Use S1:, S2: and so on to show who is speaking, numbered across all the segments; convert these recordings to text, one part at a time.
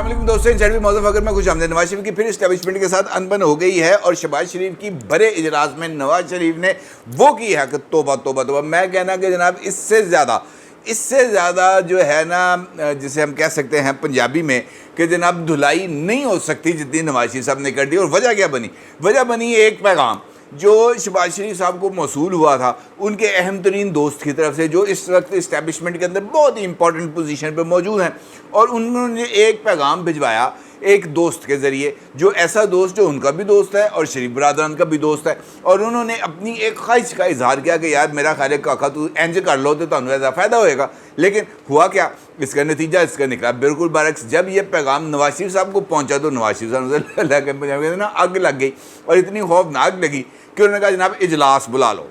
S1: السلام علیکم دوستوں، انسائڈ موضوع فکر میں خوش آمدید۔ نواز شریف کی پھر اسٹیبلشمنٹ کے ساتھ انبن ہو گئی ہے اور شہباز شریف کی بڑے اجلاس میں نواز شریف نے وہ کی ہے کہ توبہ توبہ توبہ۔ میں کہنا کہ جناب اس سے زیادہ جو ہے نا، جسے ہم کہہ سکتے ہیں پنجابی میں کہ جناب دھلائی نہیں ہو سکتی جتنی نواز شریف صاحب نے کر دی۔ اور وجہ کیا بنی؟ وجہ بنی ایک پیغام جو شہباز شریف صاحب کو موصول ہوا تھا ان کے اہم ترین دوست کی طرف سے، جو اس وقت اسٹیبلشمنٹ کے اندر بہت ہی امپورٹنٹ پوزیشن پہ موجود ہیں، اور انہوں نے ایک پیغام بھجوایا ایک دوست کے ذریعے، جو ایسا دوست جو ان کا بھی دوست ہے اور شریف برادران کا بھی دوست ہے، اور انہوں نے اپنی ایک خواہش کا اظہار کیا کہ یار میرا خیال ہے کاکا تو انج کر لو تو تمہیں زیادہ فائدہ ہوئے گا۔ لیکن ہوا کیا؟ اس کا نتیجہ اس کا نکلا بالکل برعکس۔ جب یہ پیغام نواز شریف صاحب کو پہنچا تو نواز شریف صاحب نے آگ لگ گئی، اور اتنی خوفناک لگی کہ انہوں نے کہا جناب اجلاس بلا لو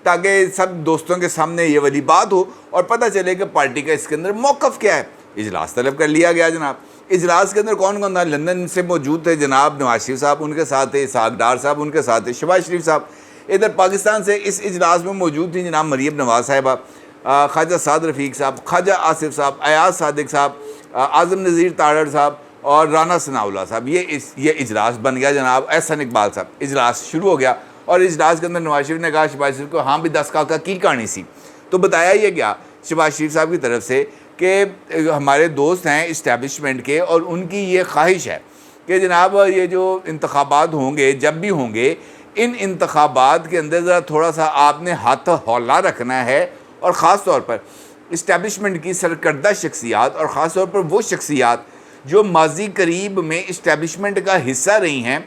S1: تاکہ سب دوستوں کے سامنے یہ والی بات ہو اور پتہ چلے کہ پارٹی کا اس کے اندر موقف کیا ہے۔ اجلاس طلب کر لیا گیا جناب۔ اجلاس کے اندر کون کون تھا؟ لندن سے موجود تھے جناب نواز شریف صاحب، ان کے ساتھ تھے اسحاق ڈار صاحب، ان کے ساتھ تھے شہباز شریف صاحب۔ ادھر پاکستان سے اس اجلاس میں موجود تھیں جناب مریم نواز صاحبہ، خواجہ سعد رفیق صاحب، خواجہ آصف صاحب، ایاز صادق صاحب، اعظم نذیر تاڑڑ صاحب اور رانا ثناء اللہ صاحب۔ یہ اجلاس بن گیا جناب۔ احسن اقبال صاحب۔ اجلاس شروع ہو گیا اور اجلاس کے اندر نواز شریف نے کہا شہباز شریف کو ہاں بھی 10 کاکا کی کہانی سی۔ تو بتایا یہ گیا شہباز شریف صاحب کی طرف سے کہ ہمارے دوست ہیں اسٹیبلشمنٹ کے، اور ان کی یہ خواہش ہے کہ جناب یہ جو انتخابات ہوں گے، جب بھی ہوں گے، ان انتخابات کے اندر ذرا تھوڑا سا آپ نے ہاتھ ہولا رکھنا ہے، اور خاص طور پر اسٹیبلشمنٹ کی سرکردہ شخصیات، اور خاص طور پر وہ شخصیات جو ماضی قریب میں اسٹیبلشمنٹ کا حصہ رہی ہیں،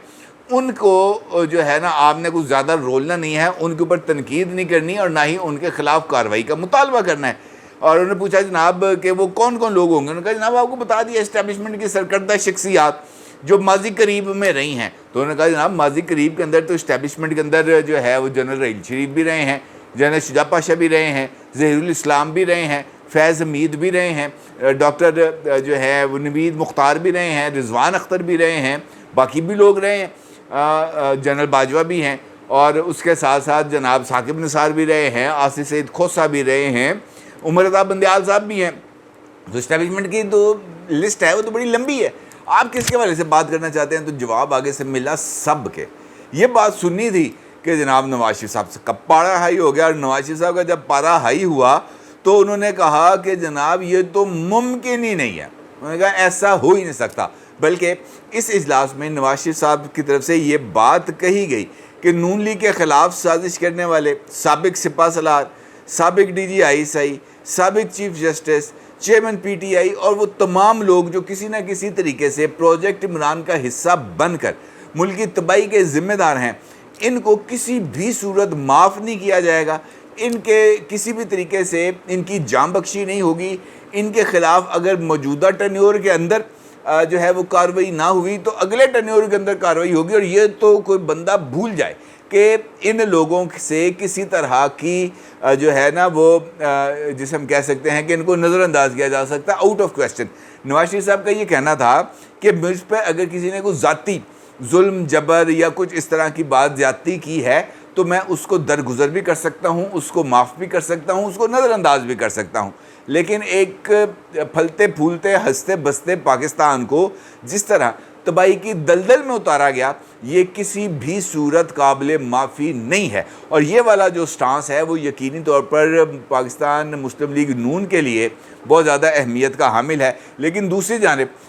S1: ان کو جو ہے نا آپ نے کچھ زیادہ رولنا نہیں ہے، ان کے اوپر تنقید نہیں کرنی اور نہ ہی ان کے خلاف کارروائی کا مطالبہ کرنا ہے۔ اور انہوں نے پوچھا جناب کہ وہ کون کون لوگ ہوں گے؟ انہوں نے کہا جناب آپ کو بتا دیا اسٹیبلشمنٹ کی سرکردہ شخصیات جو ماضی قریب میں رہی ہیں۔ تو انہوں نے کہا جناب ماضی قریب کے اندر تو اسٹیبلشمنٹ کے اندر جو ہے وہ جنرل رحیل شریف بھی رہے ہیں، جنرل شجاع پاشا بھی رہے ہیں، ظہیر الاسلام بھی رہے ہیں، فیض حمید بھی رہے ہیں، ڈاکٹر جو ہے وہ نوید مختار بھی رہے ہیں، رضوان اختر بھی رہے ہیں، باقی بھی لوگ رہے ہیں، جنرل باجوہ بھی ہیں، اور اس کے ساتھ ساتھ جناب ثاقب نثار بھی رہے ہیں، آصف سعید کھوسہ بھی رہے ہیں، عمر عطا بندیال صاحب بھی ہیں۔ تو اسٹیبلشمنٹ کی تو لسٹ ہے وہ تو بڑی لمبی ہے۔ آپ کس کے والے سے بات کرنا چاہتے ہیں؟ تو جواب آگے سے ملا سب کے۔ یہ بات سننی تھی کہ جناب نواز شریف صاحب سے کب پارا ہائی ہو گیا، اور نواز شریف صاحب کا جب پارا ہائی ہوا تو انہوں نے کہا کہ جناب یہ تو ممکن ہی نہیں ہے۔ انہوں نے کہا ایسا ہو ہی نہیں سکتا۔ بلکہ اس اجلاس میں نواز شریف صاحب کی طرف سے یہ بات کہی گئی کہ نون لیگ کے خلاف سازش کرنے والے سابق سپاہ سالار، سابق D G I S I, سابق chief justice, chairman P T I, اور وہ تمام لوگ جو کسی نہ کسی طریقے سے پروجیکٹ عمران کا حصہ بن کر ملکی تباہی کے ذمہ دار ہیں، ان کو کسی بھی صورت معاف نہیں کیا جائے گا۔ ان کے کسی بھی طریقے سے ان کی جان بخشی نہیں ہوگی۔ ان کے خلاف اگر موجودہ ٹینیور کے اندر جو ہے وہ کارروائی نہ ہوئی تو اگلے ٹینیور کے اندر کارروائی ہوگی۔ اور یہ تو کوئی بندہ بھول جائے کہ ان لوگوں سے کسی طرح کی جو ہے نا وہ جسے ہم کہہ سکتے ہیں کہ ان کو نظر انداز کیا جا سکتا ہے، out of question. Nawaz Sharif صاحب کا یہ کہنا تھا کہ مجھ پہ اگر کسی نے کوئی ذاتی ظلم، جبر یا کچھ اس طرح کی بات زیادتی کی ہے تو میں اس کو درگزر بھی کر سکتا ہوں، اس کو معاف بھی کر سکتا ہوں، اس کو نظر انداز بھی کر سکتا ہوں۔ لیکن ایک پھلتے پھولتے ہنستے بستے پاکستان کو جس طرح تباہی کی دلدل میں اتارا گیا، یہ کسی بھی صورت قابل معافی نہیں ہے۔ اور یہ والا جو سٹانس ہے وہ یقینی طور پر پاکستان مسلم لیگ نون کے لیے بہت زیادہ اہمیت کا حامل ہے۔ لیکن دوسری جانب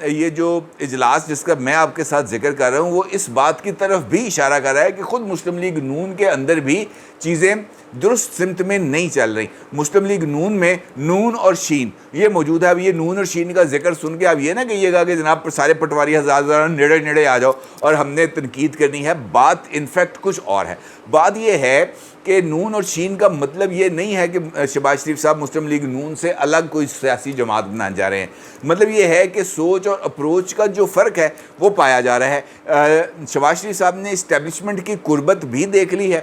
S1: یہ جو اجلاس جس کا میں آپ کے ساتھ ذکر کر رہا ہوں وہ اس بات کی طرف بھی اشارہ کر رہا ہے کہ خود مسلم لیگ نون کے اندر بھی چیزیں درست سمت میں نہیں چل رہی۔ مسلم لیگ نون میں نون اور شین یہ موجود ہے۔ اب یہ نون اور شین کا ذکر سن کے اب یہ نہ کہیے گا کہ جناب سارے پٹواری ہزار نیڑے نیڑے آ جاؤ اور ہم نے تنقید کرنی ہے۔ بات انفیکٹ کچھ اور ہے۔ بات یہ ہے کہ نون اور شین کا مطلب یہ نہیں ہے کہ شہباز شریف صاحب مسلم لیگ نون سے الگ کوئی سیاسی جماعت بنانے جا رہے ہیں۔ مطلب یہ ہے کہ سوچ اور اپروچ کا جو فرق ہے وہ پایا جا رہا ہے۔ شہباز شریف صاحب نے اسٹیبلشمنٹ کی قربت بھی دیکھ لی ہے،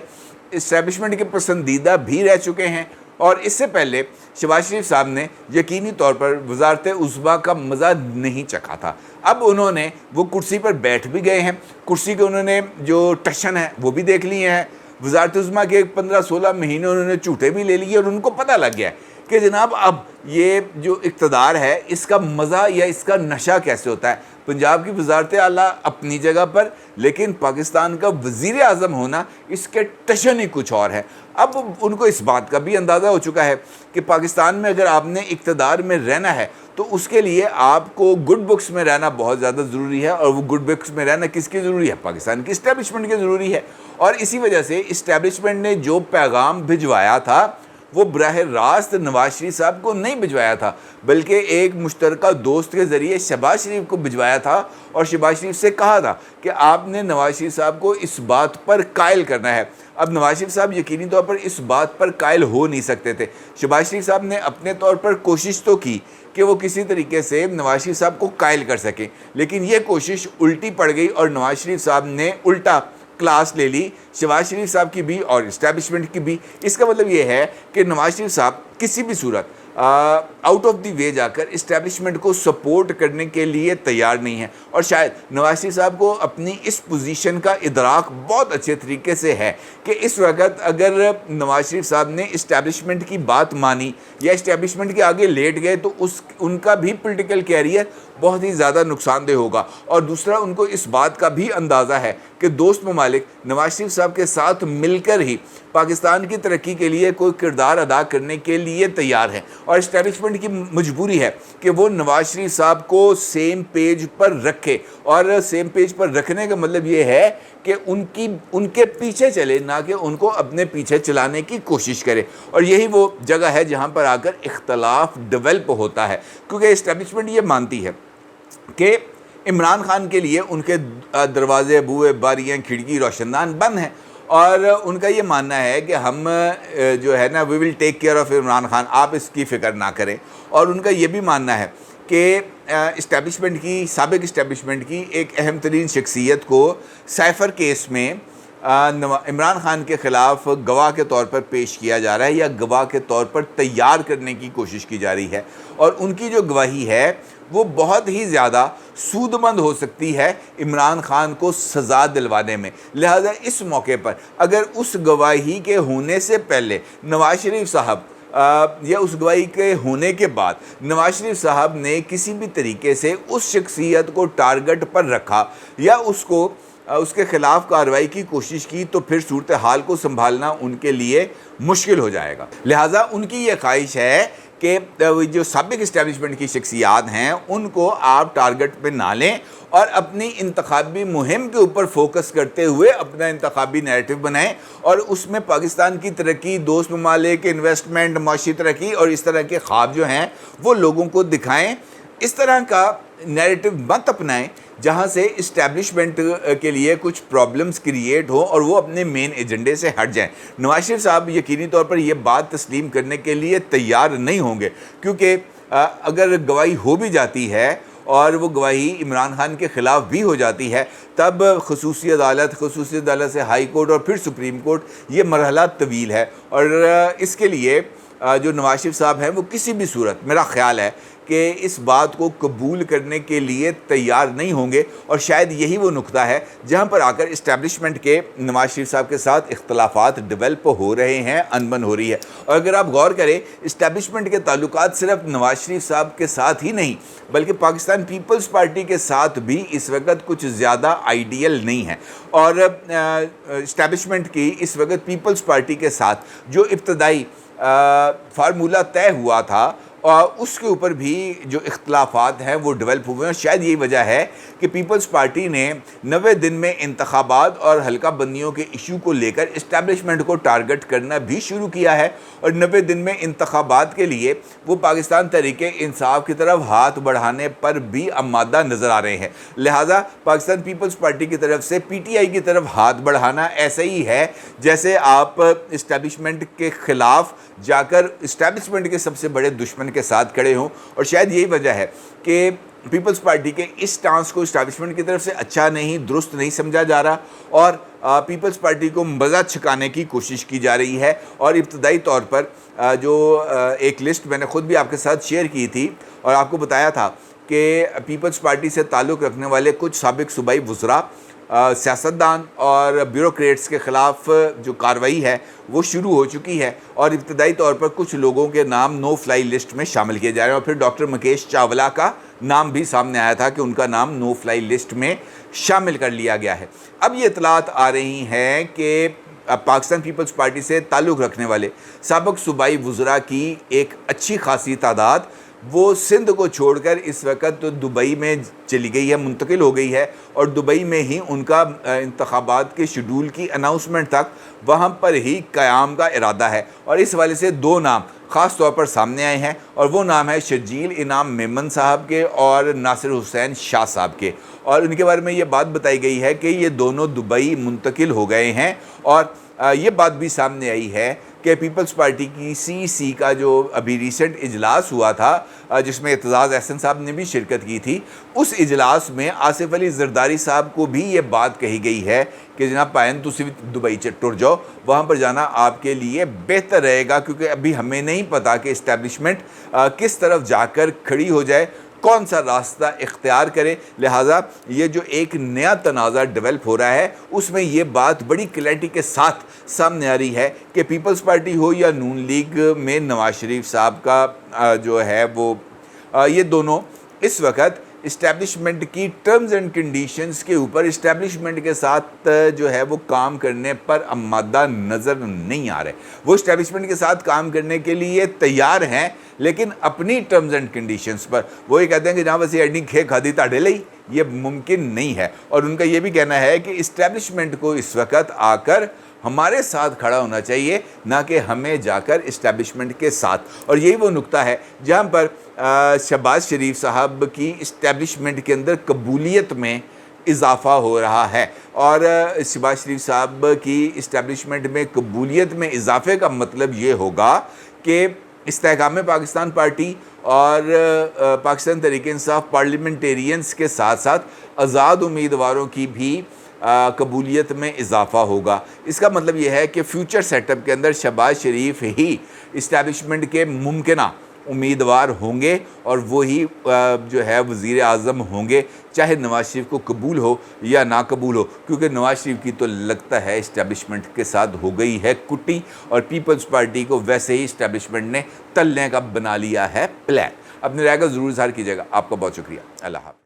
S1: اسٹیبلشمنٹ کے پسندیدہ بھی رہ چکے ہیں، اور اس سے پہلے شہباز شریف صاحب نے یقینی طور پر وزارت عظمیٰ کا مزہ نہیں چکھا تھا۔ اب انہوں نے وہ کرسی پر بیٹھ بھی گئے ہیں، کرسی کے انہوں نے جو ٹشن ہے وہ بھی دیکھ لیے ہیں۔ وزارت عظمیٰ کے 15-16 مہینے انہوں نے جھوٹے بھی لے لیے، اور ان کو پتہ لگ گیا ہے کہ جناب اب یہ جو اقتدار ہے اس کا مزہ یا اس کا نشہ کیسے ہوتا ہے. پنجاب کی وزارت اعلیٰ اپنی جگہ پر، لیکن پاکستان کا وزیر اعظم ہونا اس کے ٹشن ہی کچھ اور ہے. اب ان کو اس بات کا بھی اندازہ ہو چکا ہے کہ پاکستان میں اگر آپ نے اقتدار میں رہنا ہے تو اس کے لیے آپ کو گڈ بکس میں رہنا بہت زیادہ ضروری ہے. اور وہ گڈ بکس میں رہنا کس کی ضروری ہے؟ پاکستان کی اسٹیبلشمنٹ کی ضروری ہے. اور اسی وجہ سے اسٹیبلشمنٹ نے جو پیغام بھجوایا تھا وہ براہ راست نواز شریف صاحب کو نہیں بھجوایا تھا، بلکہ ایک مشترکہ دوست کے ذریعے شہباز شریف کو بھجوایا تھا اور شہباز شریف سے کہا تھا کہ آپ نے نواز شریف صاحب کو اس بات پر قائل کرنا ہے. اب نواز شریف صاحب یقینی طور پر اس بات پر قائل ہو نہیں سکتے تھے. شہباز شریف صاحب نے اپنے طور پر کوشش تو کی کہ وہ کسی طریقے سے نواز شریف صاحب کو قائل کر سکیں، لیکن یہ کوشش الٹی پڑ گئی اور نواز شریف صاحب نے الٹا کلاس لے لی شہباز شریف صاحب کی بھی اور اسٹیبلشمنٹ کی بھی. اس کا مطلب یہ ہے کہ نواز شریف صاحب کسی بھی صورت آؤٹ آف دی وے جا کر اسٹیبلشمنٹ کو سپورٹ کرنے کے لیے تیار نہیں ہے. اور شاید نواز شریف صاحب کو اپنی اس پوزیشن کا ادراک بہت اچھے طریقے سے ہے کہ اس وقت اگر نواز شریف صاحب نے اسٹیبلشمنٹ کی بات مانی یا اسٹیبلشمنٹ کے آگے لیٹ گئے تو ان کا بھی پولیٹیکل کیریئر بہت ہی زیادہ نقصان دہ ہوگا. اور دوسرا، ان کو اس بات کا بھی اندازہ ہے کہ دوست ممالک نواز شریف صاحب کے ساتھ مل کر ہی پاکستان کی ترقی کے لیے کوئی کردار ادا کرنے کے لیے تیار ہیں. اور اسٹیبلشمنٹ کی مجبوری ہے کہ وہ نواز شریف صاحب کو سیم پیج پر رکھے. اور سیم پیج پر رکھنے کا مطلب یہ ہے کہ ان کے پیچھے چلے، نہ کہ ان کو اپنے پیچھے چلانے کی کوشش کرے. اور یہی وہ جگہ ہے جہاں پر آ کر اختلاف ڈیولپ ہوتا ہے، کیونکہ اسٹیبلشمنٹ یہ مانتی ہے کہ عمران خان کے لیے ان کے دروازے، بوئے، باریاں، کھڑکی، روشن دان بند ہیں. اور ان کا یہ ماننا ہے کہ ہم جو ہے نا we will take care of Imran Khan, آپ اس کی فکر نہ کریں. اور ان کا یہ بھی ماننا ہے کہ اسٹیبلشمنٹ کی، سابق اسٹیبلشمنٹ کی ایک اہم ترین شخصیت کو سائفر کیس میں عمران خان کے خلاف گواہ کے طور پر پیش کیا جا رہا ہے یا گواہ کے طور پر تیار کرنے کی کوشش کی جا رہی ہے. اور ان کی جو گواہی ہے وہ بہت ہی زیادہ سود مند ہو سکتی ہے عمران خان کو سزا دلوانے میں. لہذا اس موقع پر اگر اس گواہی کے ہونے سے پہلے نواز شریف صاحب یا اس گواہی کے ہونے کے بعد نواز شریف صاحب نے کسی بھی طریقے سے اس شخصیت کو ٹارگٹ پر رکھا یا اس کے خلاف کارروائی کی کوشش کی تو پھر صورتحال کو سنبھالنا ان کے لیے مشکل ہو جائے گا. لہٰذا ان کی یہ خواہش ہے کہ جو سابق اسٹیبلشمنٹ کی شخصیات ہیں ان کو آپ ٹارگٹ پہ نہ لیں اور اپنی انتخابی مہم کے اوپر فوکس کرتے ہوئے اپنا انتخابی نیریٹو بنائیں اور اس میں پاکستان کی ترقی، دوست ممالک، انویسٹمنٹ، معاشی ترقی اور اس طرح کے خواب جو ہیں وہ لوگوں کو دکھائیں. اس طرح کا نیریٹو مت اپنائیں جہاں سے اسٹیبلشمنٹ کے لیے کچھ پرابلمز کریٹ ہو اور وہ اپنے مین ایجنڈے سے ہٹ جائیں. نواز شریف صاحب یقینی طور پر یہ بات تسلیم کرنے کے لیے تیار نہیں ہوں گے، کیونکہ اگر گواہی ہو بھی جاتی ہے اور وہ گواہی عمران خان کے خلاف بھی ہو جاتی ہے تب خصوصی عدالت سے ہائی کورٹ اور پھر سپریم کورٹ، یہ مرحلہ طویل ہے. اور اس کے لیے جو نواز شریف صاحب ہیں وہ کسی بھی صورت میرا خیال ہے کہ اس بات کو قبول کرنے کے لیے تیار نہیں ہوں گے. اور شاید یہی وہ نقطہ ہے جہاں پر آ کر اسٹیبلشمنٹ کے نواز شریف صاحب کے ساتھ اختلافات ڈیولپ ہو رہے ہیں، انبن ہو رہی ہے. اور اگر آپ غور کریں اسٹیبلشمنٹ کے تعلقات صرف نواز شریف صاحب کے ساتھ ہی نہیں بلکہ پاکستان پیپلز پارٹی کے ساتھ بھی اس وقت کچھ زیادہ آئیڈیل نہیں ہے. اور اسٹیبلشمنٹ کی اس وقت پیپلز پارٹی کے ساتھ جو ابتدائی فارمولہ طے ہوا تھا اور اس کے اوپر بھی جو اختلافات ہیں وہ ڈیولپ ہوئے ہیں. شاید یہی وجہ ہے کہ پیپلز پارٹی نے 90 دن میں انتخابات اور حلقہ بندیوں کے ایشو کو لے کر اسٹیبلشمنٹ کو ٹارگٹ کرنا بھی شروع کیا ہے اور 90 دن میں انتخابات کے لیے وہ پاکستان تحریک انصاف کی طرف ہاتھ بڑھانے پر بھی آمادہ نظر آ رہے ہیں. لہٰذا پاکستان پیپلز پارٹی کی طرف سے پی ٹی آئی کی طرف ہاتھ بڑھانا ایسا ہی ہے جیسے آپ اسٹیبلشمنٹ کے خلاف جا کر اسٹیبلشمنٹ کے سب سے بڑے دشمن کے ساتھ کھڑے ہوں. اور شاید یہی وجہ ہے کہ پیپلز پارٹی کے اس سٹانس کو اسٹیبلشمنٹ کی طرف سے اچھا نہیں، درست نہیں سمجھا جا رہا اور پیپلز پارٹی کو مزہ چھکانے کی کوشش کی جا رہی ہے. اور ابتدائی طور پر جو ایک لسٹ میں نے خود بھی آپ کے ساتھ شیئر کی تھی اور آپ کو بتایا تھا کہ پیپلز پارٹی سے تعلق رکھنے والے کچھ سابق صوبائی وزراء سیاستدان اور بیوروکریٹس کے خلاف جو کارروائی ہے وہ شروع ہو چکی ہے اور ابتدائی طور پر کچھ لوگوں کے نام نو فلائی لسٹ میں شامل کیے جا رہے ہیں، اور پھر ڈاکٹر مکیش چاولہ کا نام بھی سامنے آیا تھا کہ ان کا نام نو فلائی لسٹ میں شامل کر لیا گیا ہے۔ اب یہ اطلاعات آ رہی ہیں کہ پاکستان پیپلز پارٹی سے تعلق رکھنے والے سابق صوبائی وزراء کی ایک اچھی خاصی تعداد وہ سندھ کو چھوڑ کر اس وقت دبئی میں چلی گئی ہے، منتقل ہو گئی ہے، اور دبئی میں ہی ان کا انتخابات کے شیڈول کی اناؤنسمنٹ تک وہاں پر ہی قیام کا ارادہ ہے۔ اور اس حوالے سے دو نام خاص طور پر سامنے آئے ہیں، اور وہ نام ہے شرجیل انعام میمن صاحب کے اور ناصر حسین شاہ صاحب کے، اور ان کے بارے میں یہ بات بتائی گئی ہے کہ یہ دونوں دبئی منتقل ہو گئے ہیں۔ اور یہ بات بھی سامنے آئی ہے کہ پیپلز پارٹی کی سی کا جو ابھی ریسنٹ اجلاس ہوا تھا جس میں اعتزاز احسن صاحب نے بھی شرکت کی تھی، اس اجلاس میں آصف علی زرداری صاحب کو بھی یہ بات کہی گئی ہے کہ جناب پائن تسی دبئی ٹر جاؤ، وہاں پر جانا آپ کے لیے بہتر رہے گا، کیونکہ ابھی ہمیں نہیں پتا کہ اسٹیبلشمنٹ کس طرف جا کر کھڑی ہو جائے، کون سا راستہ اختیار کرے۔ لہٰذا یہ جو ایک نیا تنازع ڈیولپ ہو رہا ہے اس میں یہ بات بڑی کلیئرٹی کے ساتھ سامنے آ رہی ہے کہ پیپلز پارٹی ہو یا نون لیگ میں نواز شریف صاحب کا جو ہے وہ یہ دونوں اس وقت اسٹیبلشمنٹ کی ٹرمز اینڈ کنڈیشنز کے اوپر اسٹیبلشمنٹ کے ساتھ جو ہے وہ کام کرنے پر آمادہ نظر نہیں آ رہے۔ وہ اسٹیبلشمنٹ کے ساتھ کام کرنے کے لیے تیار ہیں، لیکن اپنی ٹرمز اینڈ کنڈیشنز پر وہ یہ کہتے ہیں کہ جہاں بس ایڈنی کھے کھادی تاڑے لئی، یہ ممکن نہیں ہے۔ اور ان کا یہ بھی کہنا ہے کہ اسٹیبلشمنٹ کو اس وقت آ کر ہمارے ساتھ کھڑا ہونا چاہیے، نہ کہ ہمیں جا کر اسٹیبلشمنٹ کے ساتھ۔ اور یہی وہ نقطہ ہے جہاں پر شہباز شریف صاحب کی اسٹیبلشمنٹ کے اندر قبولیت میں اضافہ ہو رہا ہے، اور شہباز شریف صاحب کی اسٹیبلشمنٹ میں قبولیت میں اضافے کا مطلب یہ ہوگا کہ استحکام پاکستان پارٹی اور پاکستان تحریک انصاف پارلیمنٹیرینز کے ساتھ ساتھ آزاد امیدواروں کی بھی قبولیت میں اضافہ ہوگا۔ اس کا مطلب یہ ہے کہ فیوچر سیٹ اپ کے اندر شہباز شریف ہی اسٹیبلشمنٹ کے ممکنہ امیدوار ہوں گے، اور وہی جو ہے وزیر اعظم ہوں گے، چاہے نواز شریف کو قبول ہو یا نہ قبول ہو، کیونکہ نواز شریف کی تو لگتا ہے اسٹیبلشمنٹ کے ساتھ ہو گئی ہے کٹی، اور پیپلز پارٹی کو ویسے ہی اسٹیبلشمنٹ نے تلنے کا بنا لیا ہے پلان۔ اپنی رائے کا ضرور اظہار کیجیے گا۔ آپ کا بہت شکریہ۔ اللہ حافظ۔